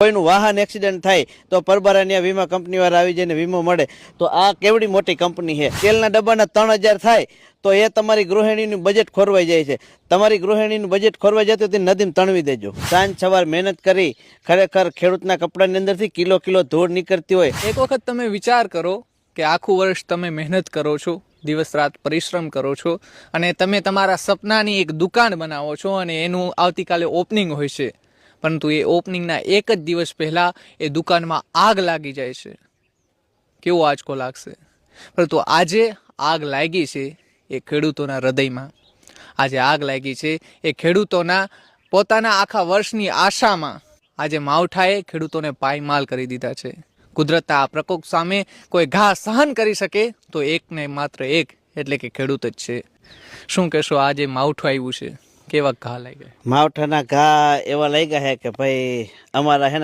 કોઈનું વાહન એક્સિડન્ટ થાય તો પરબારાની વીમા કંપનીવાળા આવી જઈને વીમો મળે. તો આ કેવડી મોટી કંપની છે. તેલના ડબ્બાના 3000 થાય તો એ તમારી ગૃહિણીનું બજેટ ખોરવાઈ જાય છે. તમારી ગૃહિણીનું બજેટ ખોરવાઈ જતું તે નદીમાં તણવી દેજો. સાંજ સવાર મહેનત કરી ખરેખર ખેડૂતના કપડાની અંદરથી કિલો કિલો ધૂળ નીકળતી હોય. એક વખત તમે વિચાર કરો કે આખું વર્ષ તમે મહેનત કરો છો, દિવસ રાત પરિશ્રમ કરો છો અને તમે તમારા સપનાની એક દુકાન બનાવો છો અને એનું આવતીકાલે ઓપનિંગ હોય છે, પરંતુ એ ઓપનિંગના એક જ દિવસ પહેલાં એ દુકાનમાં આગ લાગી જાય છે. કેવો આંચકો લાગશે? પરંતુ આજે આગ લાગી છે એ ખેડૂતોના હૃદયમાં. આજે આગ લાગી છે એ ખેડૂતોના પોતાના આખા વર્ષની આશામાં. આજે માવઠાએ ખેડૂતોને પાયમાલ કરી દીધા છે. કુદરતના આ પ્રકોપ સામે કોઈ ઘા સહન કરી શકે તો એકને માત્ર એક, એટલે કે ખેડૂત જ છે. શું કહેશો, આજે માવઠું આવ્યું છે, કેવા ઘા લાગ્યા? માવઠાના ઘા એવા લાગ્યા છે કે ભાઈ અમારા હે ને